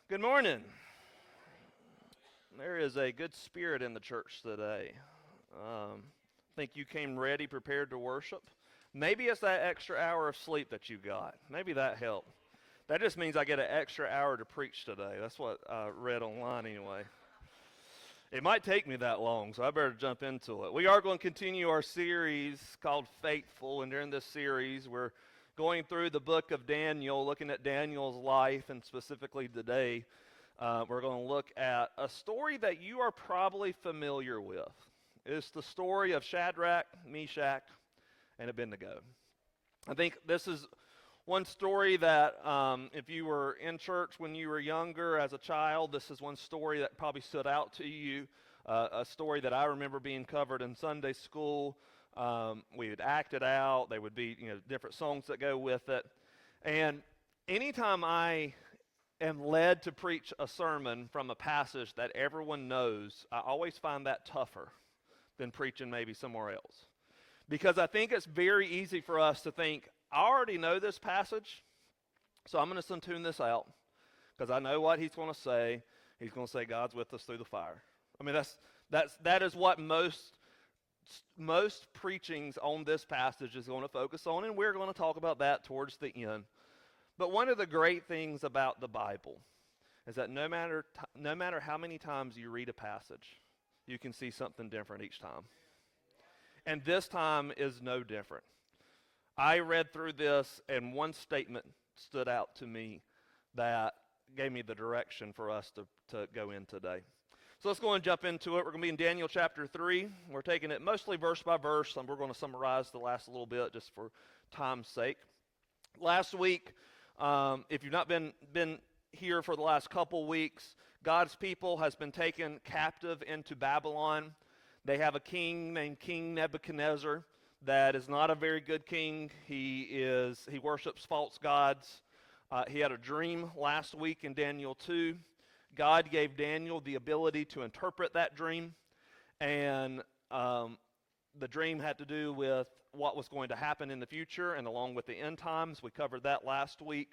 Good morning. There is a good spirit in the church today. Think you came ready, prepared to worship. Maybe it's that extra hour of sleep that you got. Maybe that helped. That just means I get an extra hour to preach today. That's what I read online anyway. It might take me that long, so I better jump into it. We are going to continue our series called Faithful, and during this series, we're going through the book of Daniel, looking at Daniel's life, and specifically today, we're going to look at a story that you are probably familiar with. It's the story of Shadrach, Meshach, and Abednego. I think this is one story that if you were in church when you were younger as a child, this is one story that probably stood out to you, a story that I remember being covered in Sunday school. We would act it out. There would be different songs that go with it. And anytime I am led to preach a sermon from a passage that everyone knows, I always find that tougher than preaching maybe somewhere else. Because I think it's very easy for us to think, I already know this passage, so I'm going to tune this out because I know what he's going to say. He's going to say God's with us through the fire. I mean, that is what most preachings on this passage is going to focus on, and we're going to talk about that towards the end. But one of the great things about the Bible is that no matter how many times you read a passage, you can see something different each time. And this time is no different. I read through this, and one statement stood out to me that gave me the direction for us to go in today. So let's go and jump into it. We're going to be in Daniel chapter 3. We're taking it mostly verse by verse, and we're going to summarize the last little bit just for time's sake. Last week, if you've not been here for the last couple weeks, God's people has been taken captive into Babylon. They have a king named King Nebuchadnezzar that is not a very good king. He worships false gods. He had a dream last week in Daniel 2. God gave Daniel the ability to interpret that dream, and the dream had to do with what was going to happen in the future and along with the end times. We covered that last week.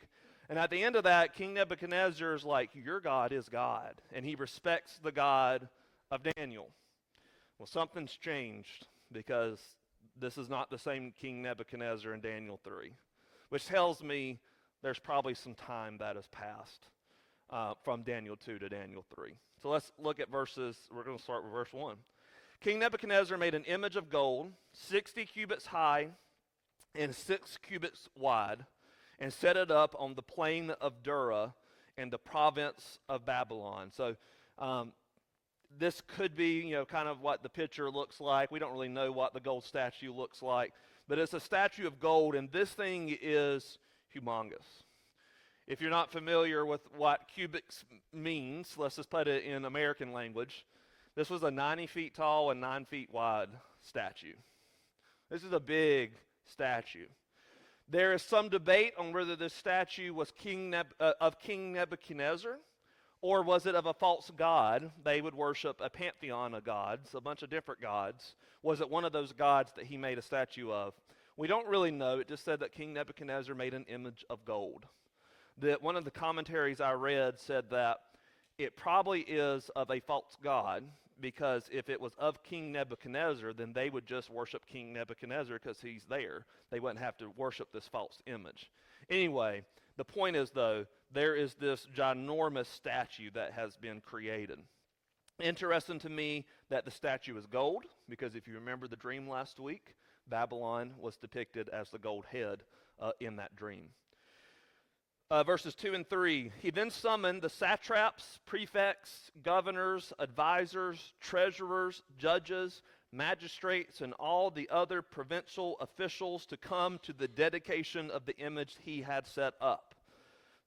And at the end of that, King Nebuchadnezzar is like, your God is God, and he respects the God of Daniel. Well, something's changed because this is not the same King Nebuchadnezzar in Daniel 3, which tells me there's probably some time that has passed from Daniel 2 to Daniel 3. So let's look at verses. We're going to start with verse 1. King Nebuchadnezzar made an image of gold, 60 cubits high and 6 cubits wide, and set it up on the plain of Dura in the province of Babylon. So this could be, kind of what the picture looks like. We don't really know what the gold statue looks like, but it's a statue of gold, and this thing is humongous. If you're not familiar with what cubits means, let's just put it in American language. This was a 90 feet tall and 9 feet wide statue. This is a big statue. There is some debate on whether this statue was of King Nebuchadnezzar, or was it of a false god? They would worship a pantheon of gods, a bunch of different gods. Was it one of those gods that he made a statue of? We don't really know. It just said that King Nebuchadnezzar made an image of gold. One of the commentaries I read said that it probably is of a false god, because if it was of King Nebuchadnezzar, then they would just worship King Nebuchadnezzar because he's there. They wouldn't have to worship this false image. Anyway, the point is, though, there is this ginormous statue that has been created. Interesting to me that the statue is gold, because if you remember the dream last week, Babylon was depicted as the gold head in that dream. Verses 2 and 3, he then summoned the satraps, prefects, governors, advisors, treasurers, judges, magistrates, and all the other provincial officials to come to the dedication of the image he had set up.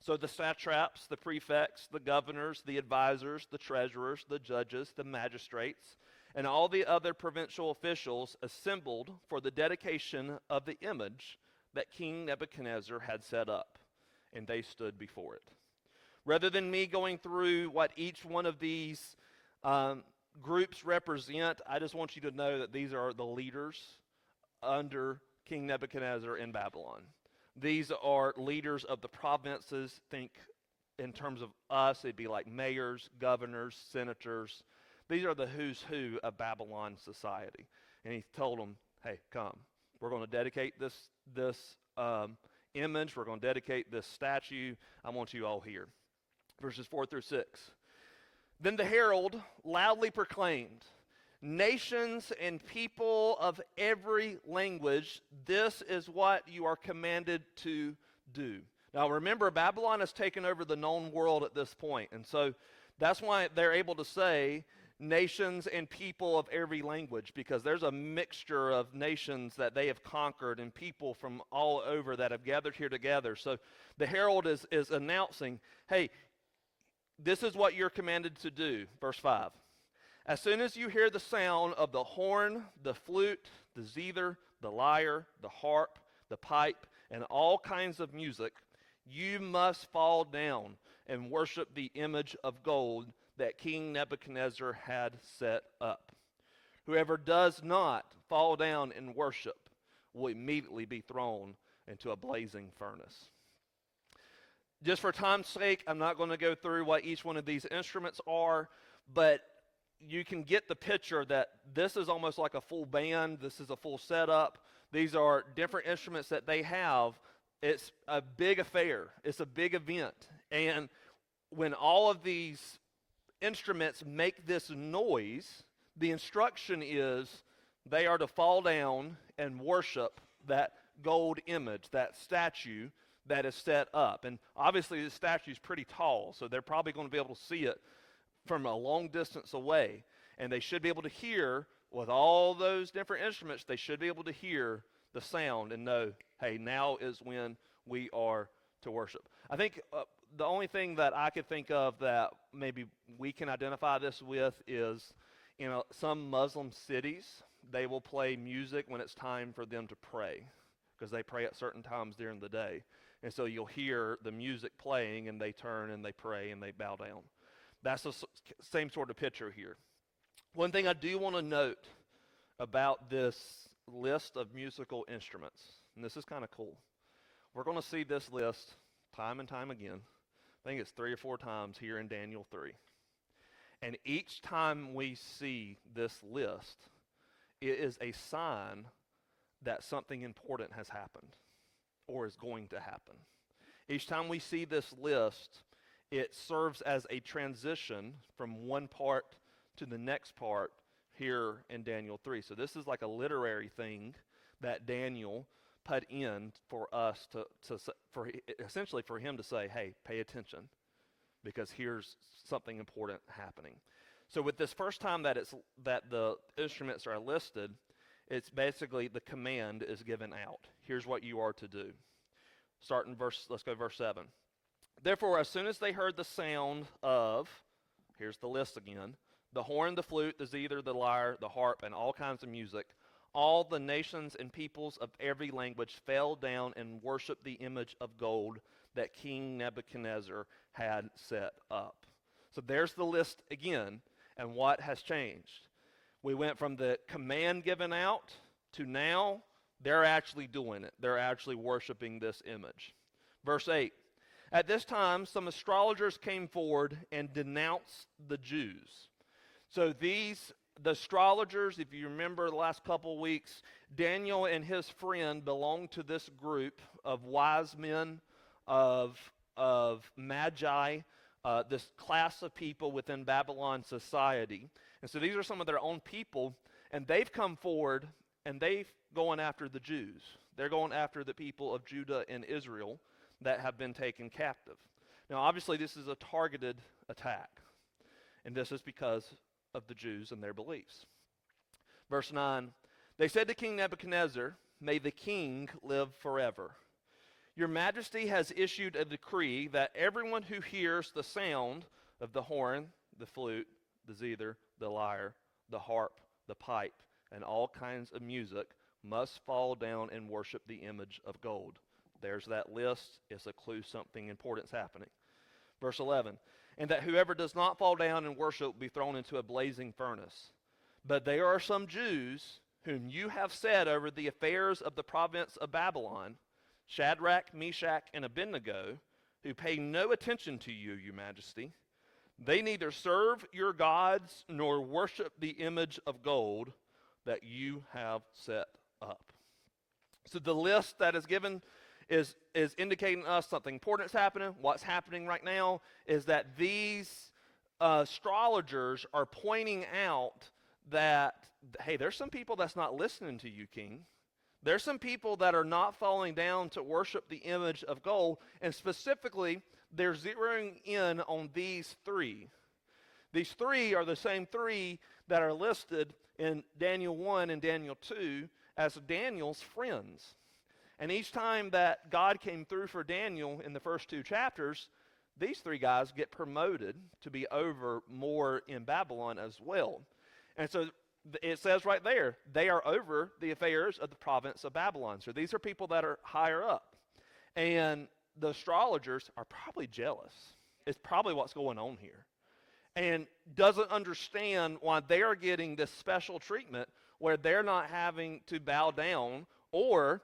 So the satraps, the prefects, the governors, the advisors, the treasurers, the judges, the magistrates, and all the other provincial officials assembled for the dedication of the image that King Nebuchadnezzar had set up. And they stood before it. Rather than me going through what each one of these groups represent, I just want you to know that these are the leaders under King Nebuchadnezzar in Babylon. These are leaders of the provinces. Think in terms of us, it'd be like mayors, governors, senators. These are the who's who of Babylon society. And he told them, hey, come. We're going to dedicate this image. We're going to dedicate this statue. I want you all here. Verses 4 through 6. Then the herald loudly proclaimed, nations and people of every language, this is what you are commanded to do. Now remember, Babylon has taken over the known world at this point, and so that's why they're able to say nations and people of every language, because there's a mixture of nations that they have conquered and people from all over that have gathered here together. So the herald is announcing, hey, this is what you're commanded to do. Verse 5. As soon as you hear the sound of the horn, the flute, the zither, the lyre, the harp, the pipe, and all kinds of music, you must fall down and worship the image of gold that King Nebuchadnezzar had set up. Whoever does not fall down and worship will immediately be thrown into a blazing furnace. Just for time's sake, I'm not going to go through what each one of these instruments are, but you can get the picture that this is almost like a full band. This is a full setup. These are different instruments that they have. It's a big affair. It's a big event. And when all of these instruments make this noise, the instruction is they are to fall down and worship that gold image, that statue that is set up. And obviously this statue is pretty tall, so they're probably going to be able to see it from a long distance away. And they should be able to hear, with all those different instruments, they should be able to hear the sound and know, hey, now is when we are to worship. I think the only thing that I could think of that maybe we can identify this with is, some Muslim cities, they will play music when it's time for them to pray, because they pray at certain times during the day. And so you'll hear the music playing, and they turn and they pray and they bow down. That's the same sort of picture here. One thing I do want to note about this list of musical instruments, and this is kind of cool. We're going to see this list time and time again. I think it's 3 or 4 times here in Daniel 3. And each time we see this list, it is a sign that something important has happened or is going to happen. Each time we see this list, it serves as a transition from one part to the next part here in Daniel 3. So this is like a literary thing that Daniel put in for us essentially for him to say, hey, pay attention, because here's something important happening. So with this first time that the instruments are listed, it's basically the command is given out. Here's what you are to do. Let's go verse 7. Therefore, as soon as they heard the sound of, here's the list again, the horn, the flute, the zither, the lyre, the harp, and all kinds of music, all the nations and peoples of every language fell down and worshiped the image of gold that King Nebuchadnezzar had set up. So there's the list again, and what has changed? We went from the command given out to now they're actually doing it. They're actually worshiping this image. Verse 8. At this time, some astrologers came forward and denounced the Jews. So the astrologers, if you remember the last couple of weeks, Daniel and his friend belonged to this group of wise men, of magi, this class of people within Babylon society. And so these are some of their own people, and they've come forward and they've going after the Jews. They're going after the people of Judah and Israel that have been taken captive. Now, obviously, this is a targeted attack, and this is because of the Jews and their beliefs. Verse 9, they said to King Nebuchadnezzar, may the king live forever. Your majesty has issued a decree that everyone who hears the sound of the horn, the flute, the zither, the lyre, the harp, the pipe, and all kinds of music must fall down and worship the image of gold. There's that list. It's a clue something important's happening. Verse 11, and that whoever does not fall down and worship will be thrown into a blazing furnace. But there are some Jews whom you have set over the affairs of the province of Babylon, Shadrach, Meshach, and Abednego, who pay no attention to you, your majesty. They neither serve your gods nor worship the image of gold that you have set up. So the list that is given is indicating to us something important is happening. What's happening right now is that these astrologers are pointing out that, hey, there's some people that's not listening to you, king. There's some people that are not falling down to worship the image of gold, and specifically, they're zeroing in on these three. These three are the same three that are listed in Daniel 1 and Daniel 2 as Daniel's friends. And each time that God came through for Daniel in the first two chapters, these three guys get promoted to be over more in Babylon as well. And so it says right there, they are over the affairs of the province of Babylon. So these are people that are higher up. And the astrologers are probably jealous. It's probably what's going on here. And doesn't understand why they are getting this special treatment where they're not having to bow down, or,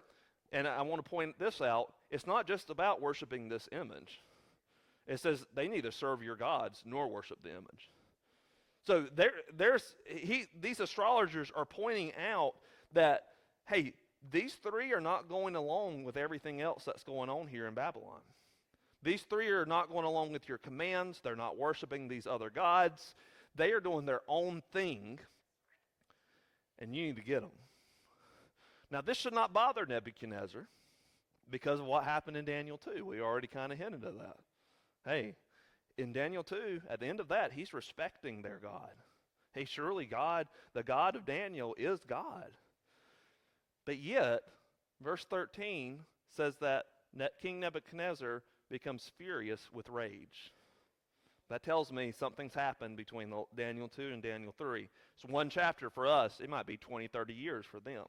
and I want to point this out, it's not just about worshiping this image. It says they neither serve your gods nor worship the image. So these astrologers are pointing out that, hey, these three are not going along with everything else that's going on here in Babylon. These three are not going along with your commands. They're not worshiping these other gods. They are doing their own thing, and you need to get them. Now, this should not bother Nebuchadnezzar because of what happened in Daniel 2. We already kind of hinted at that. Hey, in Daniel 2, at the end of that, he's respecting their God. Hey, surely God, the God of Daniel, is God. But yet, verse 13 says that King Nebuchadnezzar becomes furious with rage. That tells me something's happened between Daniel 2 and Daniel 3. It's one chapter for us. It might be 20, 30 years for them.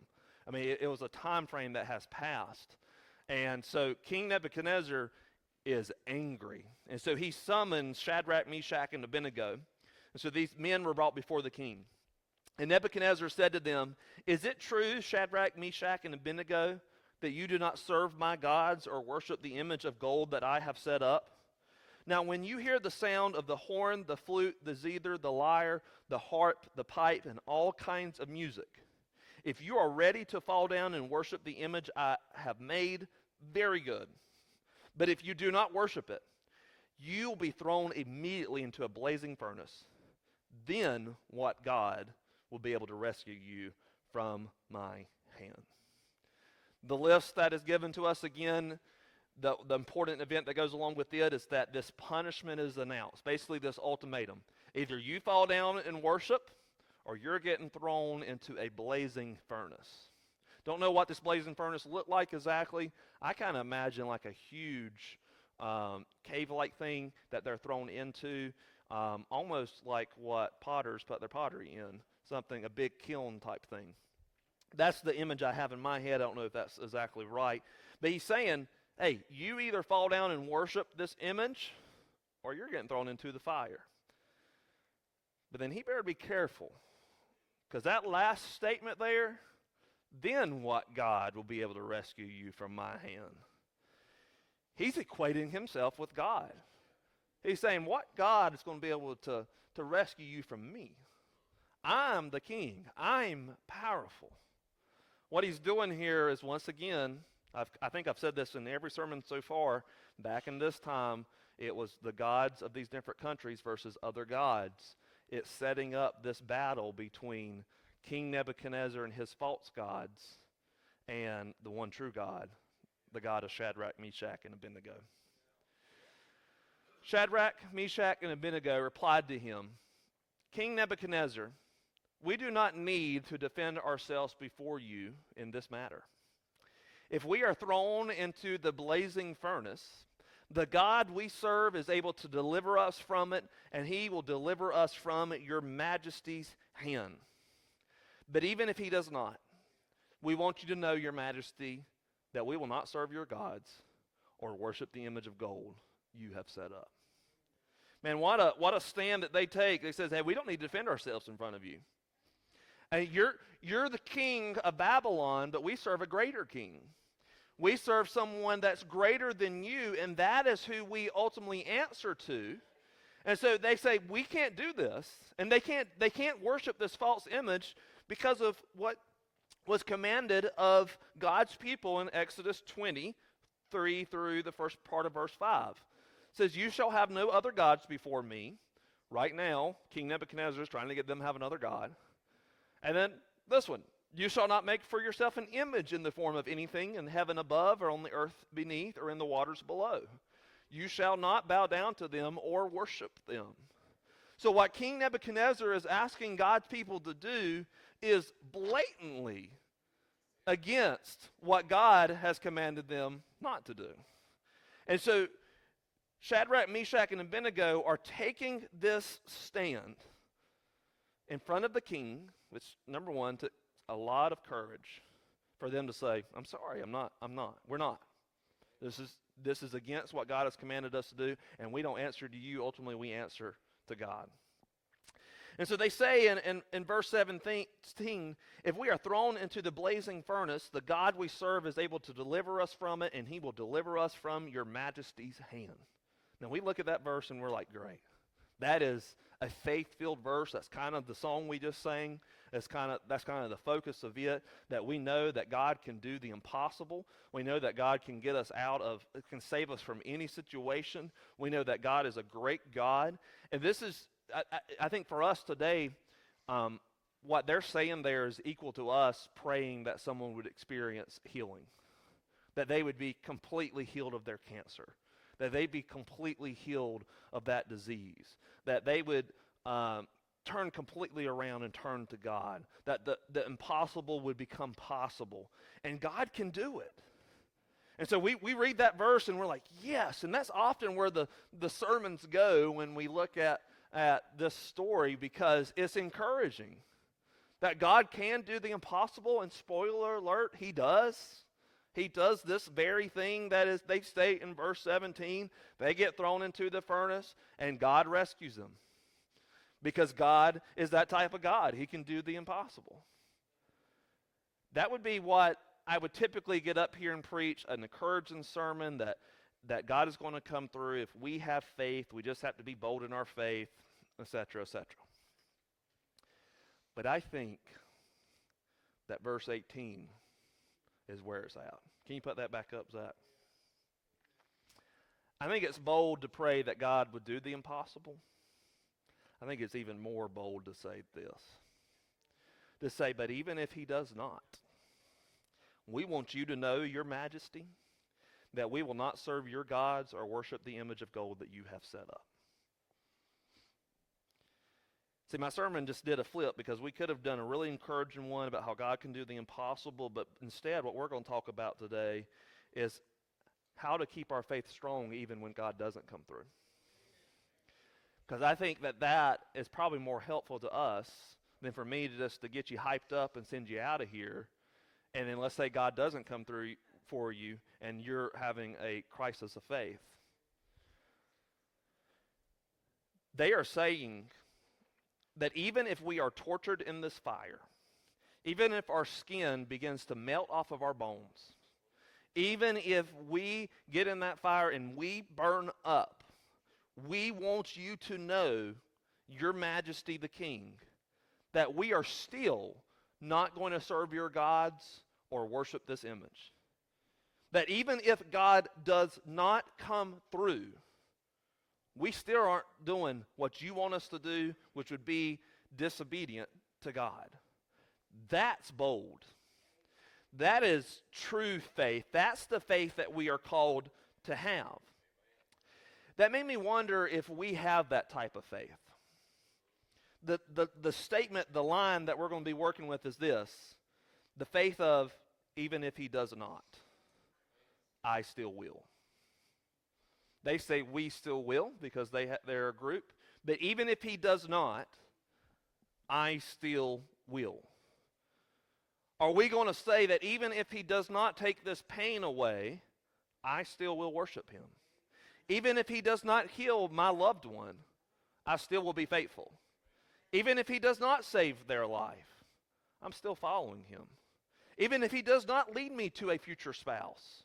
I mean, it was a time frame that has passed. And so King Nebuchadnezzar is angry. And so he summons Shadrach, Meshach, and Abednego. And so these men were brought before the king. And Nebuchadnezzar said to them, "Is it true, Shadrach, Meshach, and Abednego, that you do not serve my gods or worship the image of gold that I have set up? Now when you hear the sound of the horn, the flute, the zither, the lyre, the harp, the pipe, and all kinds of music, if you are ready to fall down and worship the image I have made, very good. But if you do not worship it, you will be thrown immediately into a blazing furnace. Then what God will be able to rescue you from my hand?" The list that is given to us again, the important event that goes along with it is that this punishment is announced. Basically this ultimatum. Either you fall down and worship, or you're getting thrown into a blazing furnace. Don't know what this blazing furnace looked like exactly. I kind of imagine like a huge cave-like thing that they're thrown into, almost like what potters put their pottery in, something, a big kiln type thing. That's the image I have in my head. I don't know if that's exactly right. But he's saying, hey, you either fall down and worship this image, or you're getting thrown into the fire. But then he better be careful, because that last statement there, then what God will be able to rescue you from my hand? He's equating himself with God. He's saying, what God is going to be able to rescue you from me? I'm the king. I'm powerful. What he's doing here is, once again, I think I've said this in every sermon so far, back in this time, it was the gods of these different countries versus other gods. It's setting up this battle between King Nebuchadnezzar and his false gods and the one true God, the God of Shadrach, Meshach, and Abednego. Shadrach, Meshach, and Abednego replied to him, "King Nebuchadnezzar, we do not need to defend ourselves before you in this matter. If we are thrown into the blazing furnace, the God we serve is able to deliver us from it, and he will deliver us from your majesty's hand. But even if he does not, we want you to know, your majesty, that we will not serve your gods or worship the image of gold you have set up." Man, what a stand that they take. They says, hey, we don't need to defend ourselves in front of you. And you're the king of Babylon, but we serve a greater king. We serve someone that's greater than you, and that is who we ultimately answer to. And so they say, we can't do this, and they can't worship this false image because of what was commanded of God's people in Exodus 23 through the first part of verse 5. It says, you shall have no other gods before me. Right now, King Nebuchadnezzar is trying to get them to have another god. And then this one, you shall not make for yourself an image in the form of anything in heaven above or on the earth beneath or in the waters below. You shall not bow down to them or worship them. So what King Nebuchadnezzar is asking God's people to do is blatantly against what God has commanded them not to do. And so Shadrach, Meshach, and Abednego are taking this stand in front of the king, which, number one, took a lot of courage for them to say, I'm sorry, we're not. This is against what God has commanded us to do, and we don't answer to you. Ultimately, we answer to God. And so they say in verse 17, if we are thrown into the blazing furnace, the God we serve is able to deliver us from it, and he will deliver us from your majesty's hand. Now, we look at that verse, and we're like, great. That is a faith-filled verse. That's kind of the song we just sang. That's kind of the focus of it, that we know that God can do the impossible. We know that God can get us can save us from any situation. We know that God is a great God. And this is, I think for us today, what they're saying there is equal to us praying that someone would experience healing, that they would be completely healed of their cancer, that they'd be completely healed of that disease, that they would turn completely around and turn to God, that the impossible would become possible. And God can do it. And so we read that verse and we're like, yes. And that's often where the sermons go when we look at this story, because it's encouraging that God can do the impossible. And spoiler alert, he does. He does this very thing that is, they state in verse 17, they get thrown into the furnace and God rescues them. Because God is that type of God. He can do the impossible. That would be what I would typically get up here and preach, an encouraging sermon that God is going to come through. If we have faith, we just have to be bold in our faith, etc., etc. But I think that verse 18 is where it's at. Can you put that back up, Zach? I think it's bold to pray that God would do the impossible. I think it's even more bold to say this. To say, but even if he does not, we want you to know, your majesty, that we will not serve your gods or worship the image of gold that you have set up. See, my sermon just did a flip, because we could have done a really encouraging one about how God can do the impossible, but instead what we're going to talk about today is how to keep our faith strong even when God doesn't come through. Because I think that is probably more helpful to us than for me to get you hyped up and send you out of here. And then let's say God doesn't come through for you and you're having a crisis of faith. They are saying that even if we are tortured in this fire, even if our skin begins to melt off of our bones, even if we get in that fire and we burn up, we want you to know, your majesty the king, that we are still not going to serve your gods or worship this image. That even if God does not come through, we still aren't doing what you want us to do, which would be disobedient to God. That's bold. That is true faith. That's the faith that we are called to have. That made me wonder if we have that type of faith. The statement, the line that we're going to be working with is this: the faith of, even if he does not, I still will. They say we still will because they're a group. But even if he does not, I still will. Are we going to say that even if he does not take this pain away, I still will worship him? Even if he does not heal my loved one, I still will be faithful. Even if he does not save their life, I'm still following him. Even if he does not lead me to a future spouse,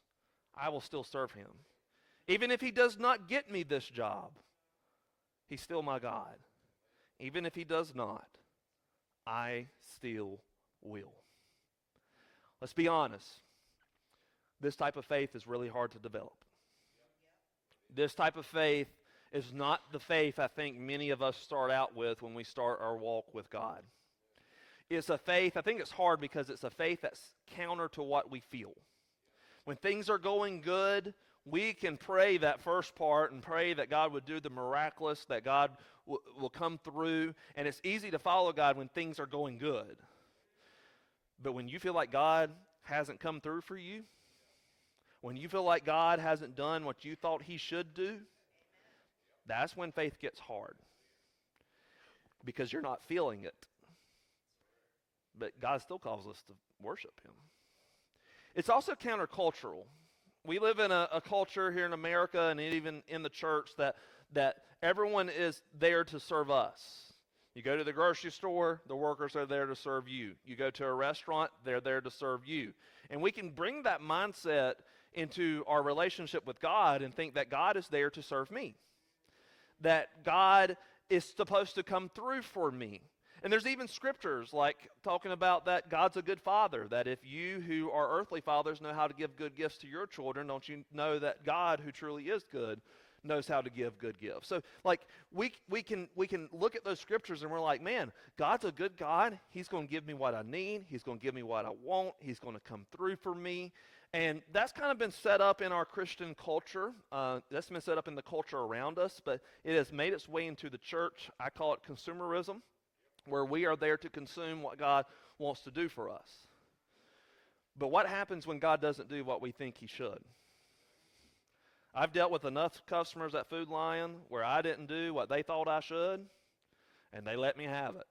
I will still serve him. Even if he does not get me this job, he's still my God. Even if he does not, I still will. Let's be honest. This type of faith is really hard to develop. This type of faith is not the faith I think many of us start out with when we start our walk with God. It's a faith, I think it's hard because it's a faith that's counter to what we feel. When things are going good, we can pray that first part and pray that God would do the miraculous, that God will come through, and it's easy to follow God when things are going good. But when you feel like God hasn't come through for you, when you feel like God hasn't done what you thought he should do, that's when faith gets hard. Because you're not feeling it. But God still calls us to worship him. It's also countercultural. We live in a culture here in America and even in the church that everyone is there to serve us. You go to the grocery store, the workers are there to serve you. You go to a restaurant, they're there to serve you. And we can bring that mindset into our relationship with God and think that God is there to serve me. That God is supposed to come through for me. And there's even scriptures like talking about that God's a good father, that if you who are earthly fathers know how to give good gifts to your children, don't you know that God, who truly is good, knows how to give good gifts? So like we can look at those scriptures and we're like, man, God's a good God. He's going to give me what I need. He's going to give me what I want. He's going to come through for me. And that's kind of been set up in our Christian culture. That's been set up in the culture around us, but it has made its way into the church. I call it consumerism, where we are there to consume what God wants to do for us. But what happens when God doesn't do what we think he should? I've dealt with enough customers at Food Lion where I didn't do what they thought I should, and they let me have it.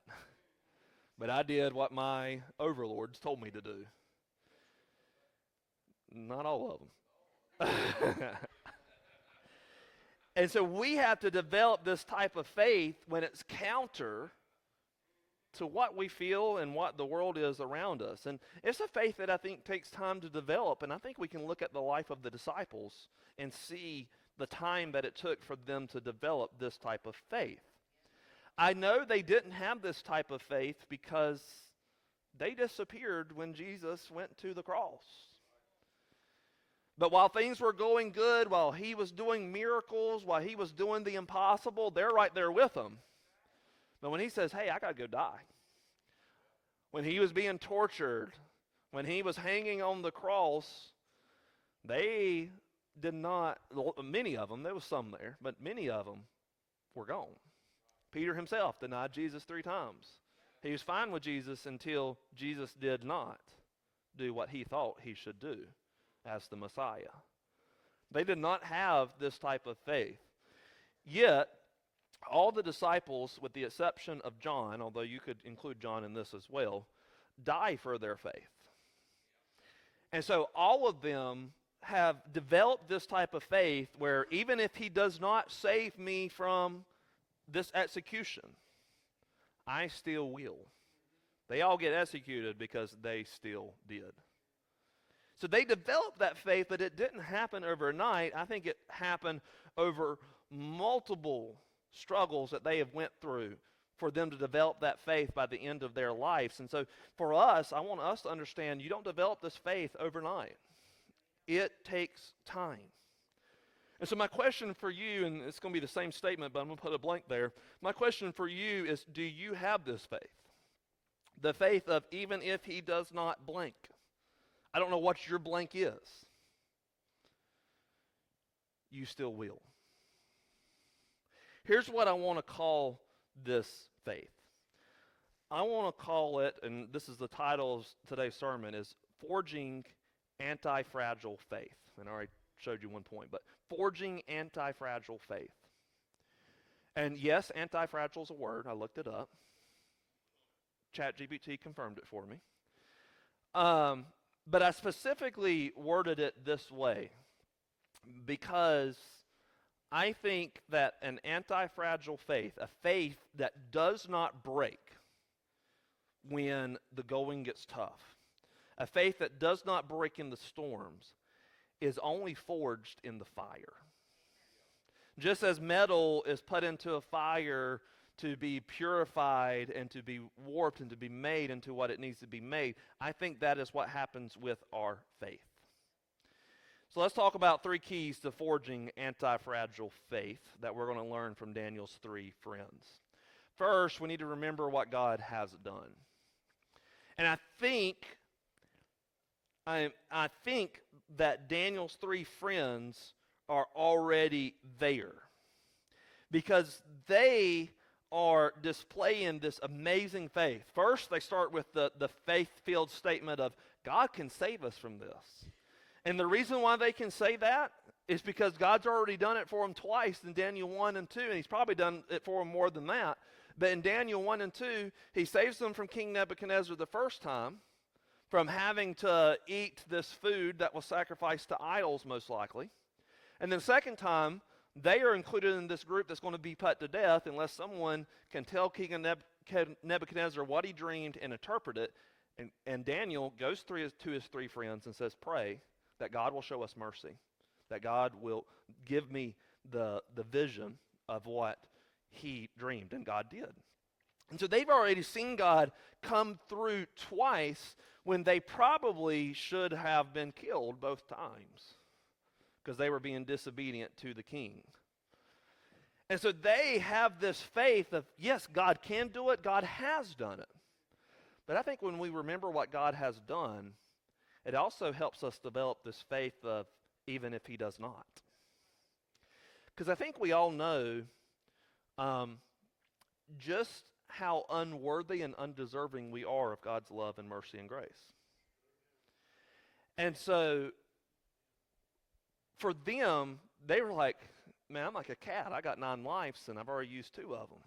But I did what my overlords told me to do. Not all of them. And so we have to develop this type of faith when it's counter to what we feel and what the world is around us. And it's a faith that I think takes time to develop, and I think we can look at the life of the disciples and see the time that it took for them to develop this type of faith. I know they didn't have this type of faith because they disappeared when Jesus went to the cross. But while things were going good, while he was doing miracles, while he was doing the impossible, they're right there with him. But when he says, hey, I got to go die. When he was being tortured, when he was hanging on the cross, they did not, many of them, there was some there, but many of them were gone. Peter himself denied Jesus 3 times. He was fine with Jesus until Jesus did not do what he thought he should do as the Messiah. They did not have this type of faith. Yet, all the disciples, with the exception of John, although you could include John in this as well, die for their faith. And so all of them have developed this type of faith where even if he does not save me from this execution, I still will. They all get executed because they still did. So they developed that faith, but it didn't happen overnight. I think it happened over multiple struggles that they have went through for them to develop that faith by the end of their lives. And so for us, I want us to understand you don't develop this faith overnight. It takes time. And so my question for you, and it's going to be the same statement, but I'm going to put a blank there. My question for you is, do you have this faith? The faith of even if he does not blank. I don't know what your blank is. You still will. Here's what I want to call this faith. I want to call it, and this is the title of today's sermon, is Forging Anti-Fragile Faith. And I already showed you one point, but forging anti-fragile faith. And yes, anti-fragile is a word. I looked it up. ChatGPT confirmed it for me. But I specifically worded it this way because I think that an anti-fragile faith, a faith that does not break when the going gets tough, a faith that does not break in the storms, is only forged in the fire. Just as metal is put into a fire to be purified and to be warped and to be made into what it needs to be made, I think that is what happens with our faith. So let's talk about 3 keys to forging anti-fragile faith that we're going to learn from Daniel's 3 friends. First, we need to remember what God has done. And I think that Daniel's 3 friends are already there, because they are displaying this amazing faith. First, they start with the faith-filled statement of, God can save us from this. And the reason why they can say that is because God's already done it for them twice in Daniel 1 and 2, and he's probably done it for them more than that. But in Daniel 1 and 2, he saves them from King Nebuchadnezzar the first time, from having to eat this food that was sacrificed to idols most likely. And then the second time, they are included in this group that's going to be put to death unless someone can tell King Nebuchadnezzar what he dreamed and interpret it. And Daniel goes to his 3 friends and says, pray that God will show us mercy, that God will give me the vision of what he dreamed, and God did. And so they've already seen God come through twice when they probably should have been killed both times, because they were being disobedient to the king. And so they have this faith of, yes, God can do it, God has done it. But I think when we remember what God has done, it also helps us develop this faith of, even if he does not. Because I think we all know just how unworthy and undeserving we are of God's love and mercy and grace. And so for them, they were like, man, I'm like a cat. I got 9 lives and I've already used 2 of them.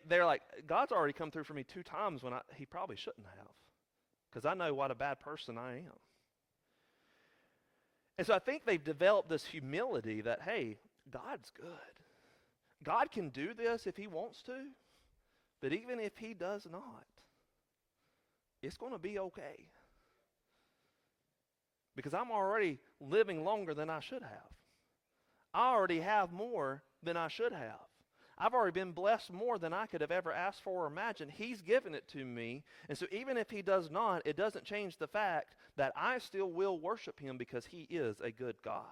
They're like, God's already come through for me 2 times when he probably shouldn't have, because I know what a bad person I am. And so I think they've developed this humility that, hey, God's good. God can do this if he wants to, but even if he does not, it's going to be okay. Because I'm already living longer than I should have. I already have more than I should have. I've already been blessed more than I could have ever asked for or imagined. He's given it to me. And so even if he does not, it doesn't change the fact that I still will worship him, because he is a good God.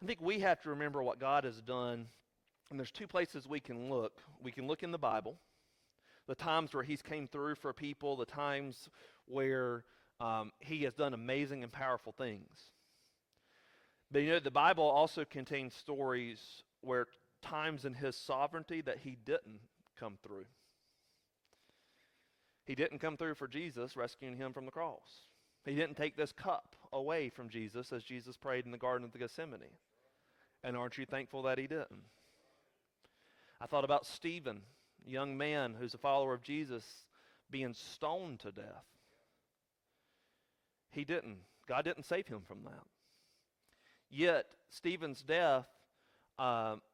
I think we have to remember what God has done. And there's 2 places we can look. We can look in the Bible, the times where he's came through for people, the times where he has done amazing and powerful things. But the Bible also contains stories where times in his sovereignty that he didn't come through. He didn't come through for Jesus, rescuing him from the cross. He didn't take this cup away from Jesus as Jesus prayed in the Garden of Gethsemane. And aren't you thankful that he didn't? I thought about Stephen, a young man who's a follower of Jesus, being stoned to death. He didn't. God didn't save him from that. Yet, Stephen's death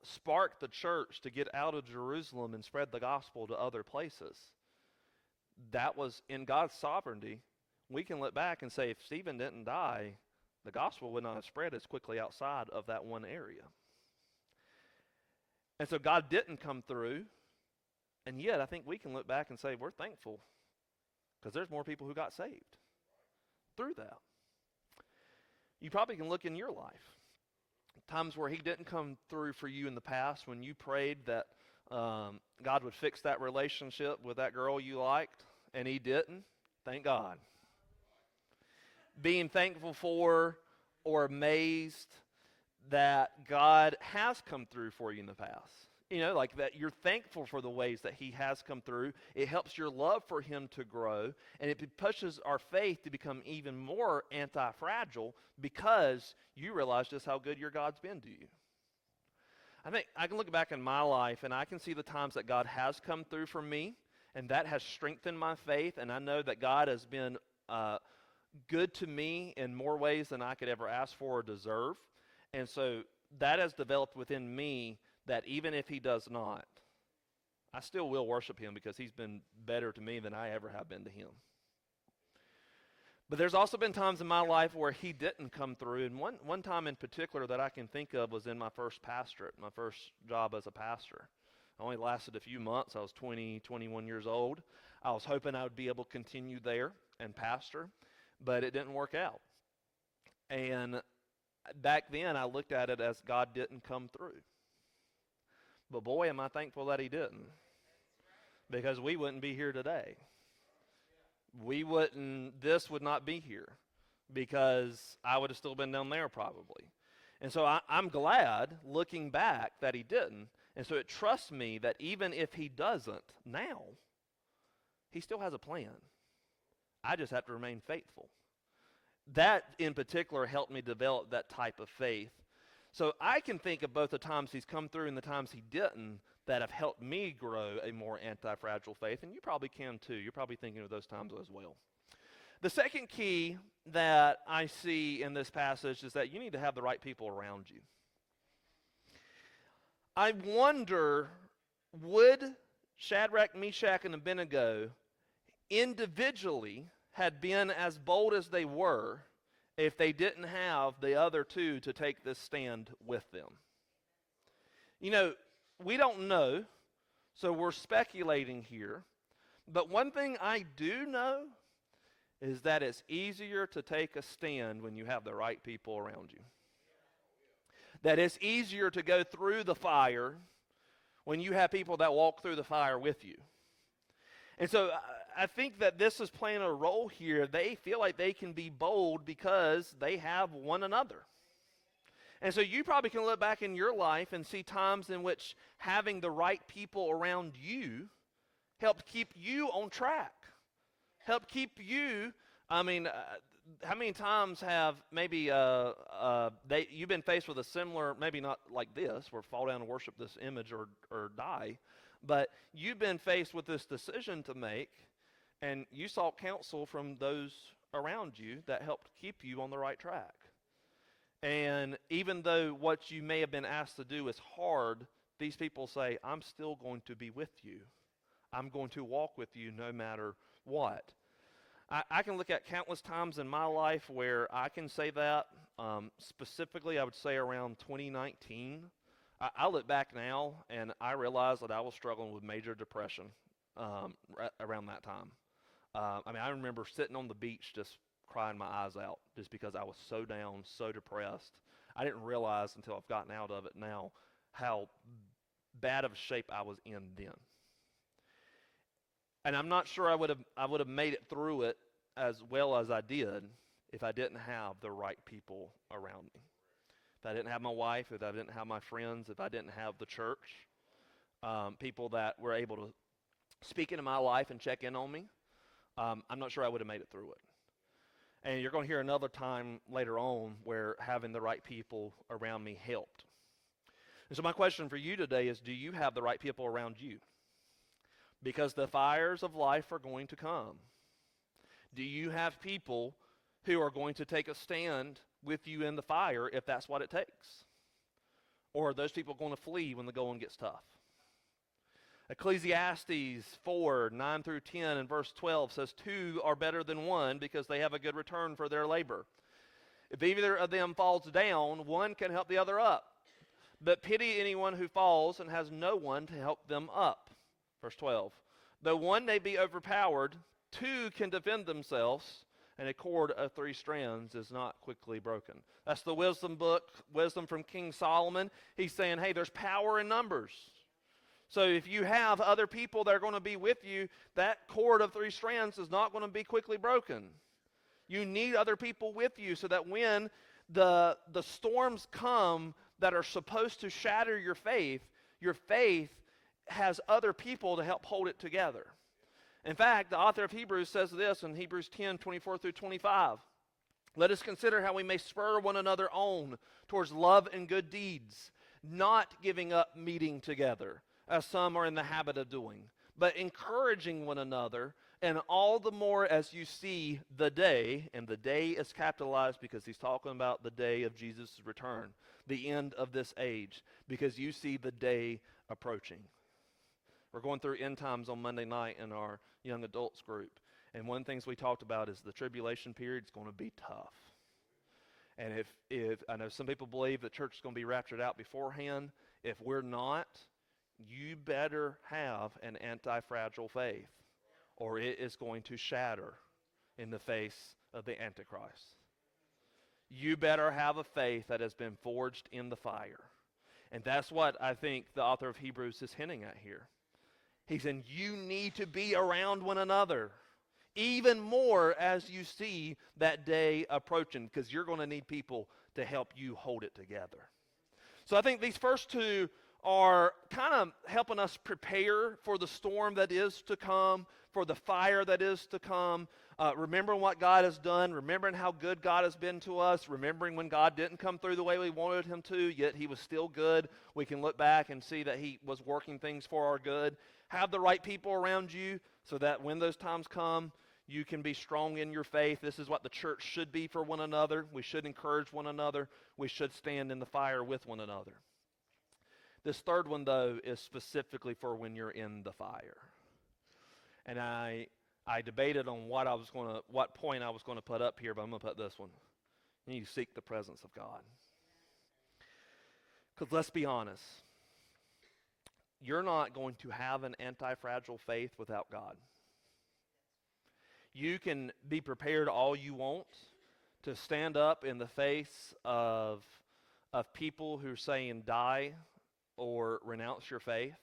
sparked the church to get out of Jerusalem and spread the gospel to other places. That was in God's sovereignty. We can look back and say, if Stephen didn't die, the gospel would not have spread as quickly outside of that one area. And so God didn't come through, and yet I think we can look back and say we're thankful, because there's more people who got saved through that. You probably can look in your life. Times where he didn't come through for you in the past, when you prayed that God would fix that relationship with that girl you liked, and he didn't. Thank God. Being thankful for or amazed that God has come through for you in the past. Like that you're thankful for the ways that he has come through. It helps your love for him to grow, and it pushes our faith to become even more anti-fragile, because you realize just how good your God's been to you. I think I can look back in my life, and I can see the times that God has come through for me, and that has strengthened my faith, and I know that God has been good to me in more ways than I could ever ask for or deserve. And so that has developed within me that even if he does not, I still will worship him because he's been better to me than I ever have been to him. But there's also been times in my life where he didn't come through. And one time in particular that I can think of was in my first pastorate, my first job as a pastor. I only lasted a few months. I was 20, 21 years old. I was hoping I would be able to continue there and pastor, but it didn't work out. And back then I looked at it as God didn't come through. But boy, am I thankful that he didn't. Because we wouldn't be here today. This would not be here. Because I would have still been down there probably. And so I'm glad, looking back, that he didn't. And so it trusts me that even if he doesn't now, he still has a plan. I just have to remain faithful. That in particular helped me develop that type of faith. So I can think of both the times he's come through and the times he didn't that have helped me grow a more anti-fragile faith, and you probably can too. You're probably thinking of those times as well. The second key that I see in this passage is that you need to have the right people around you. I wonder, would Shadrach, Meshach, and Abednego individually had been as bold as they were if they didn't have the other two to take this stand with them? You know, we don't know, so we're speculating here. But one thing I do know is that it's easier to take a stand when you have the right people around you. That it's easier to go through the fire when you have people that walk through the fire with you. And so I think that this is playing a role here. They feel like they can be bold because they have one another. And so you probably can look back in your life and see times in which having the right people around you helped keep you on track. Helped keep you, how many times have maybe you've been faced with a similar, maybe not like this, where fall down and worship this image or die, but you've been faced with this decision to make, and you sought counsel from those around you that helped keep you on the right track. And even though what you may have been asked to do is hard, these people say, I'm still going to be with you. I'm going to walk with you no matter what. I can look at countless times in my life where I can say that. Specifically, I would say around 2019. I look back now, and I realize that I was struggling with major depression around that time. I remember sitting on the beach just crying my eyes out just because I was so down, so depressed. I didn't realize until I've gotten out of it now how bad of a shape I was in then. And I'm not sure I would have made it through it as well as I did if I didn't have the right people around me. If I didn't have my wife, if I didn't have my friends, if I didn't have the church, people that were able to speak into my life and check in on me, I'm not sure I would have made it through it. And you're going to hear another time later on where having the right people around me helped. And so my question for you today is, do you have the right people around you? Because the fires of life are going to come. Do you have people who are going to take a stand with you in the fire if that's what it takes? Or are those people going to flee when the going gets tough? Ecclesiastes 4, 9 through 10 and verse 12 says, 2 are better than 1 because they have a good return for their labor. If either of them falls down, one can help the other up. But pity anyone who falls and has no one to help them up. Verse 12, though one may be overpowered, 2 can defend themselves, and a cord of 3 strands is not quickly broken. That's the wisdom book, Wisdom from King Solomon. He's saying, hey, there's power in numbers. So if you have other people that are going to be with you, that cord of 3 strands is not going to be quickly broken. You need other people with you so that when the storms come that are supposed to shatter your faith has other people to help hold it together. In fact, the author of Hebrews says this in Hebrews 10, 24 through 25. Let us consider how we may spur one another on towards love and good deeds, not giving up meeting together, as some are in the habit of doing, but encouraging one another, and all the more as you see the day, and the day is capitalized because he's talking about the day of Jesus' return, the end of this age, because you see the day approaching. We're going through end times on Monday night in our young adults group. And one of the things we talked about is the tribulation period is going to be tough. And if I know some people believe the church is going to be raptured out beforehand. If we're not, you better have an anti-fragile faith, or it is going to shatter in the face of the Antichrist. You better have a faith that has been forged in the fire. And that's what I think the author of Hebrews is hinting at here. He's saying you need to be around one another, even more as you see that day approaching, because you're going to need people to help you hold it together. So I think these first two are kind of helping us prepare for the storm that is to come, for the fire that is to come, remembering what God has done, remembering how good God has been to us, remembering when God didn't come through the way we wanted him to, yet he was still good. We can look back and see that he was working things for our good. Have the right people around you so that when those times come, you can be strong in your faith. This is what the church should be for one another. We should encourage one another. We should stand in the fire with one another. This third one, though, is specifically for when you're in the fire. And I debated on what point I was going to put up here, but I'm going to put this one. You need to seek the presence of God. Because let's be honest, you're not going to have an anti-fragile faith without God. You can be prepared all you want to stand up in the face of people who are saying die or renounce your faith.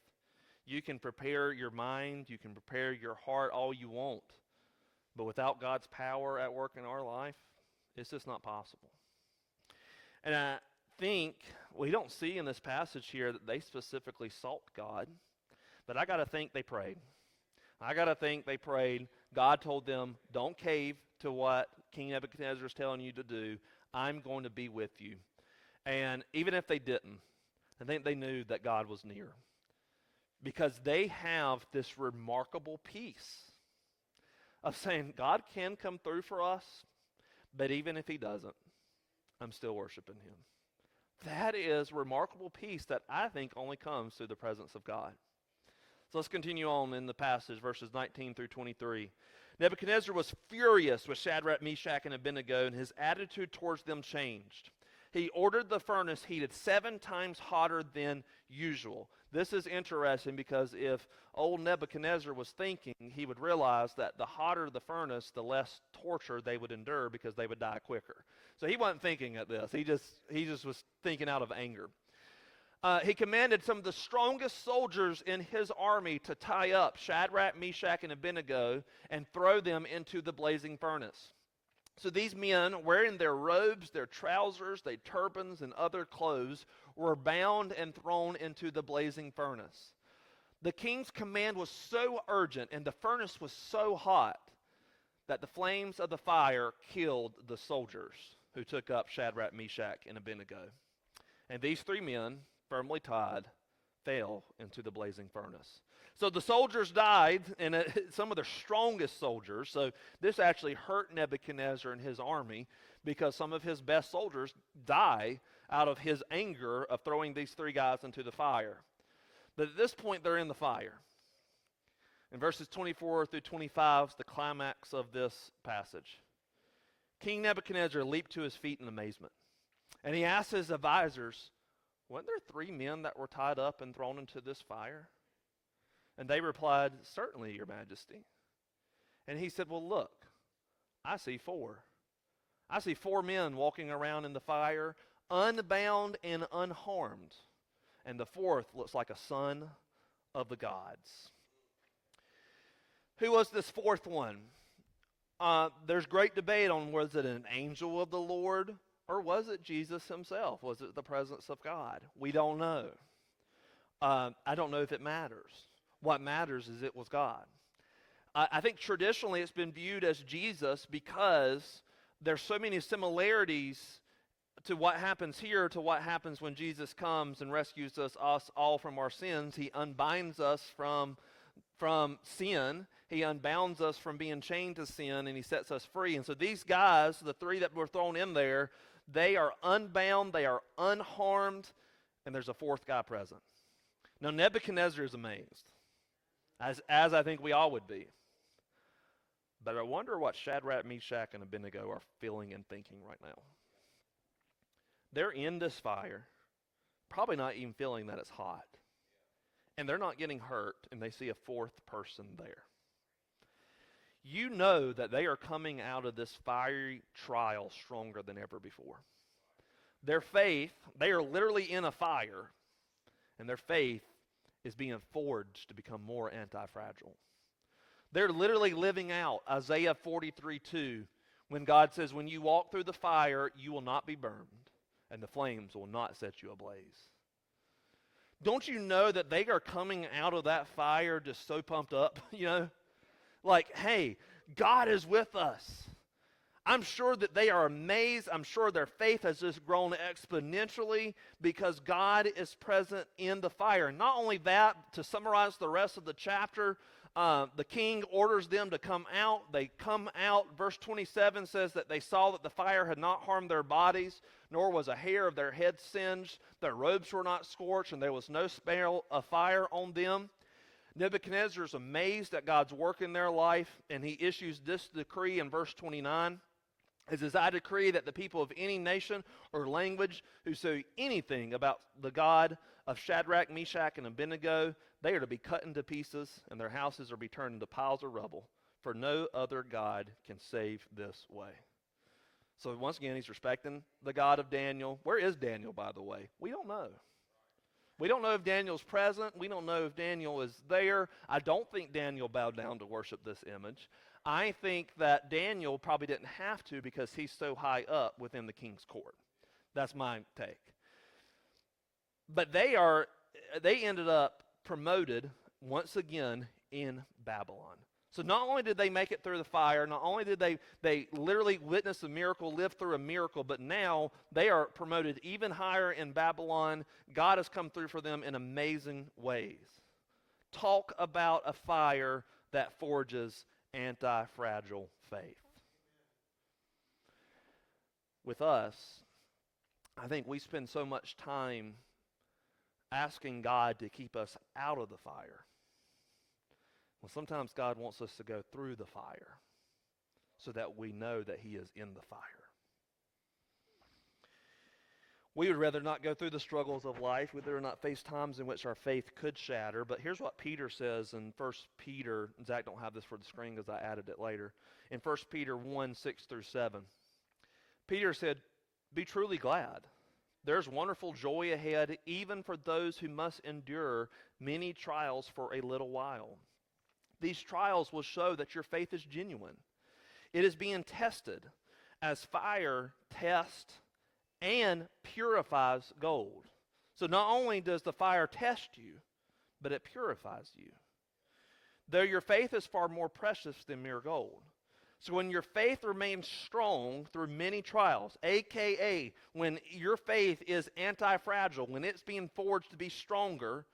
You can prepare your mind, you can prepare your heart all you want, but without God's power at work in our life, it's just not possible. And I think we don't see in this passage here that they specifically sought God, but I got to think they prayed. God told them, don't cave to what King Nebuchadnezzar is telling you to do. I'm going to be with you. And even if they didn't, I think they knew that God was near, because they have this remarkable peace of saying, God can come through for us, but even if he doesn't, I'm still worshiping him. That is remarkable peace that I think only comes through the presence of God. So let's continue on in the passage, verses 19 through 23. Nebuchadnezzar was furious with Shadrach, Meshach, and Abednego, and his attitude towards them changed. He ordered the furnace heated 7 times hotter than usual. This is interesting because if old Nebuchadnezzar was thinking, he would realize that the hotter the furnace, the less torture they would endure because they would die quicker. So he wasn't thinking of this. He just was thinking out of anger. He commanded some of the strongest soldiers in his army to tie up Shadrach, Meshach, and Abednego and throw them into the blazing furnace. So these men, wearing their robes, their trousers, their turbans, and other clothes, were bound and thrown into the blazing furnace. The king's command was so urgent and the furnace was so hot that the flames of the fire killed the soldiers who took up Shadrach, Meshach, and Abednego. And these 3 men, firmly tied, fell into the blazing furnace. So the soldiers died, and some of their strongest soldiers. So this actually hurt Nebuchadnezzar and his army, because some of his best soldiers die out of his anger of throwing these 3 guys into the fire. But at this point, they're in the fire. In verses 24 through 25 is the climax of this passage. King Nebuchadnezzar leaped to his feet in amazement, and he asked his advisors, "Weren't there 3 men that were tied up and thrown into this fire?" And they replied, "Certainly, Your Majesty." And he said, "Well, look, I see 4. I see 4 men walking around in the fire, unbound and unharmed. And the 4th looks like a son of the gods." Who was this 4th one? There's great debate on, was it an angel of the Lord, or was it Jesus himself? Was it the presence of God? We don't know. I don't know if it matters. What matters is it was God. I think traditionally it's been viewed as Jesus because there's so many similarities to what happens here to what happens when Jesus comes and rescues us all from our sins. He unbinds us from sin. He unbounds us from being chained to sin, and he sets us free. And so these guys, the 3 that were thrown in there, they are unbound, they are unharmed, and there's a 4th guy present. Now Nebuchadnezzar is amazed. as I think we all would be. But I wonder what Shadrach, Meshach, and Abednego are feeling and thinking right now. They're in this fire, probably not even feeling that it's hot. And they're not getting hurt, and they see a fourth person there. You know that they are coming out of this fiery trial stronger than ever before. Their faith, they are literally in a fire, and their faith is being forged to become more anti-fragile. They're literally living out Isaiah 43:2, when God says, when you walk through the fire, you will not be burned, and the flames will not set you ablaze. Don't you know that they are coming out of that fire just so pumped up, Like, hey, God is with us. I'm sure that they are amazed. I'm sure their faith has just grown exponentially because God is present in the fire. Not only that, to summarize the rest of the chapter, the king orders them to come out. They come out. Verse 27 says that they saw that the fire had not harmed their bodies, nor was a hair of their head singed. Their robes were not scorched, and there was no smell of fire on them. Nebuchadnezzar is amazed at God's work in their life, and he issues this decree in verse 29. It says, I decree that the people of any nation or language who say anything about the God of Shadrach, Meshach, and Abednego, they are to be cut into pieces, and their houses are to be turned into piles of rubble, for no other God can save this way. So once again, he's respecting the God of Daniel. Where is Daniel, by the way? We don't know. We don't know if Daniel's present. We don't know if Daniel is there. I don't think Daniel bowed down to worship this image. I think that Daniel probably didn't have to because he's so high up within the king's court. That's my take. But they ended up promoted once again in Babylon. So not only did they make it through the fire, not only did they literally witness a miracle, live through a miracle, but now they are promoted even higher in Babylon. God has come through for them in amazing ways. Talk about a fire that forges anti-fragile faith. With us, I think we spend so much time asking God to keep us out of the fire. Well, sometimes God wants us to go through the fire so that we know that he is in the fire. We would rather not go through the struggles of life. We'd rather not face times in which our faith could shatter. But here's what Peter says in 1 Peter. Zach don't have this for the screen because I added it later. In 1 Peter 1:6-7. Peter said, be truly glad. There's wonderful joy ahead, even for those who must endure many trials for a little while. These trials will show that your faith is genuine. It is being tested as fire tests and purifies gold. So not only does the fire test you, but it purifies you. Though your faith is far more precious than mere gold. So when your faith remains strong through many trials, aka when your faith is anti-fragile, when it's being forged to be stronger,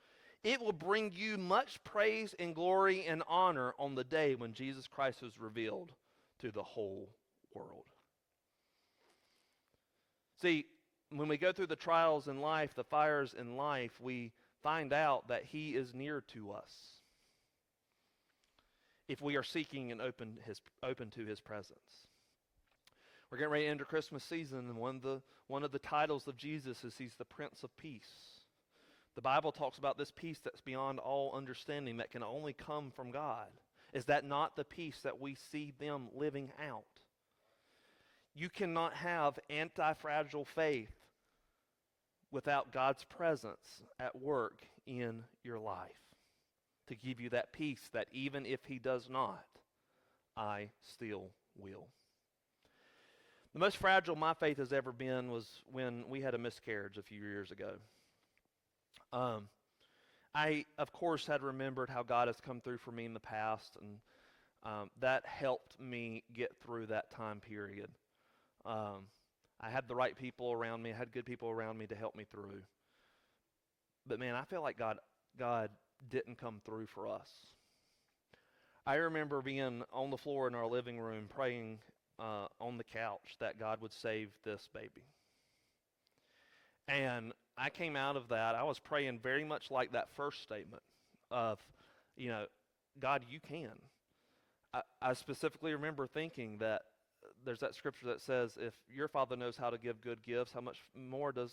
it will bring you much praise and glory and honor on the day when Jesus Christ is revealed to the whole world. See, when we go through the trials in life, the fires in life, we find out that he is near to us if we are seeking and open to his presence. We're getting ready to enter Christmas season, and one of the titles of Jesus is he's the Prince of Peace. The Bible talks about this peace that's beyond all understanding that can only come from God. Is that not the peace that we see them living out? You cannot have anti-fragile faith without God's presence at work in your life to give you that peace that even if he does not, I still will. The most fragile my faith has ever been was when we had a miscarriage a few years ago. I, of course, had remembered how God has come through for me in the past, and that helped me get through that time period. I had the right people around me. I had good people around me to help me through. But man, I feel like God didn't come through for us. I remember being on the floor in our living room praying on the couch that God would save this baby. And I came out of that, I was praying very much like that first statement of, God, you can. I specifically remember thinking that there's that scripture that says, if your Father knows how to give good gifts, how much more does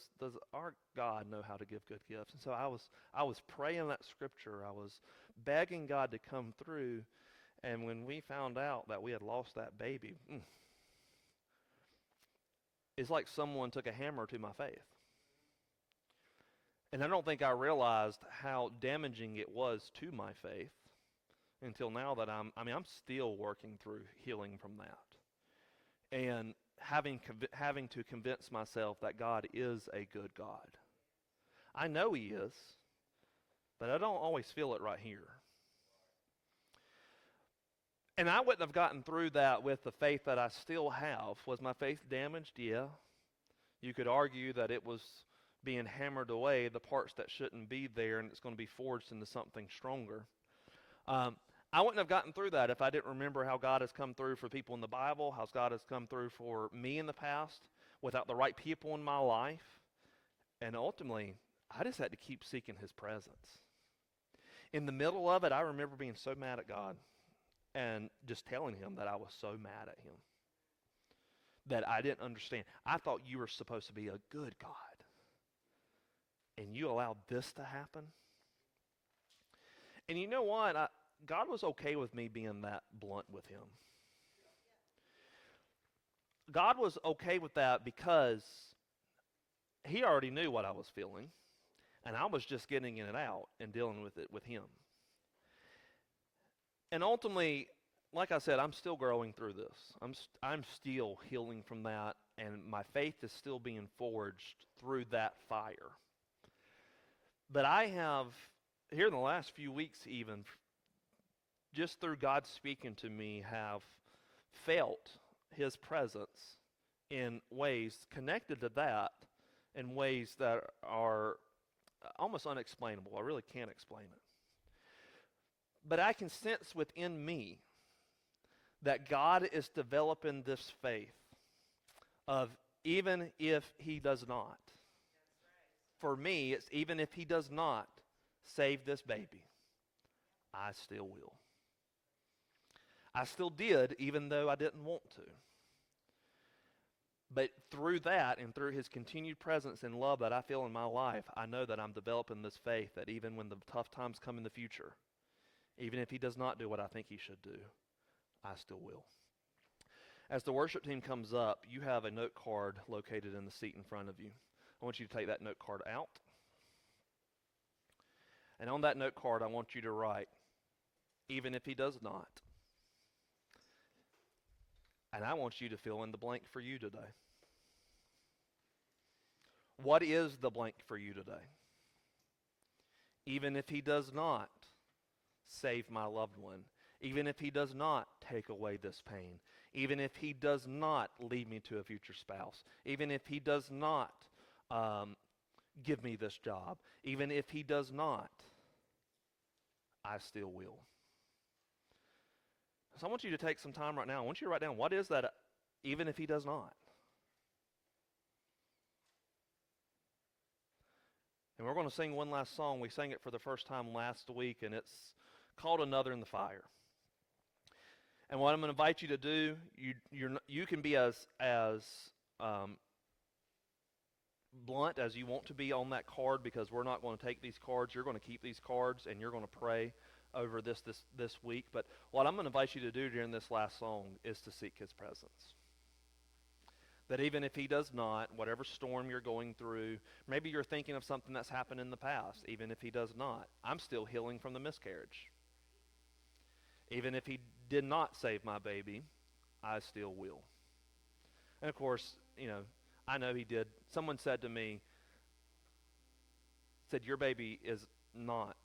our God know how to give good gifts? And so I was praying that scripture. I was begging God to come through. And when we found out that we had lost that baby, it's like someone took a hammer to my faith. And I don't think I realized how damaging it was to my faith until now that I'm still working through healing from that. And having to convince myself that God is a good God. I know he is, but I don't always feel it right here. And I wouldn't have gotten through that with the faith that I still have. Was my faith damaged? Yeah. You could argue that it was being hammered away, the parts that shouldn't be there, and it's going to be forged into something stronger. I wouldn't have gotten through that if I didn't remember how God has come through for people in the Bible, how God has come through for me in the past, without the right people in my life. And ultimately, I just had to keep seeking his presence. In the middle of it, I remember being so mad at God and just telling him that I was so mad at him, that I didn't understand. I thought you were supposed to be a good God, and you allowed this to happen? And you know what? God was okay with me being that blunt with him. God was okay with that because he already knew what I was feeling, and I was just getting it out and dealing with it with him. And ultimately, like I said, I'm still growing through this. I'm still healing from that, and my faith is still being forged through that fire. But I have, here in the last few weeks even, just through God speaking to me, have felt his presence in ways connected to that, in ways that are almost unexplainable. I really can't explain it. But I can sense within me that God is developing this faith of even if he does not. For me, it's even if he does not save this baby, I still will. I still did, even though I didn't want to. But through that and through his continued presence and love that I feel in my life, I know that I'm developing this faith that even when the tough times come in the future, even if he does not do what I think he should do, I still will. As the worship team comes up, you have a note card located in the seat in front of you. I want you to take that note card out. And on that note card, I want you to write, even if he does not. And I want you to fill in the blank for you today. What is the blank for you today? Even if he does not save my loved one, even if he does not take away this pain, even if he does not lead me to a future spouse, even if he does not give me this job, even if he does not, I still will. So I want you to take some time right now. I want you to write down, what is that even if he does not? And we're going to sing one last song. We sang it for the first time last week, and it's called Another in the Fire. And what I'm going to invite you to do, you can be as blunt as you want to be on that card, because we're not going to take these cards. You're going to keep these cards, and you're going to pray over this week. But what I'm going to invite you to do during this last song is to seek his presence. That even if he does not, whatever storm you're going through, maybe you're thinking of something that's happened in the past, even if he does not, I'm still healing from the miscarriage. Even if he did not save my baby, I still will. And of course, I know he did. Someone said to me, your baby is not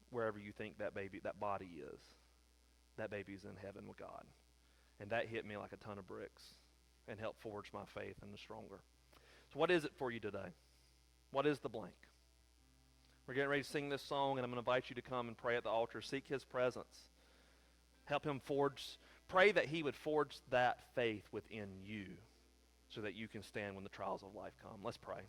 wherever you think that body is. That baby's in heaven with God. And that hit me like a ton of bricks and helped forge my faith into stronger. So what is it for you today? What is the blank? We're getting ready to sing this song, and I'm going to invite you to come and pray at the altar. Seek his presence. Help him pray that he would forge that faith within you so that you can stand when the trials of life come. Let's pray.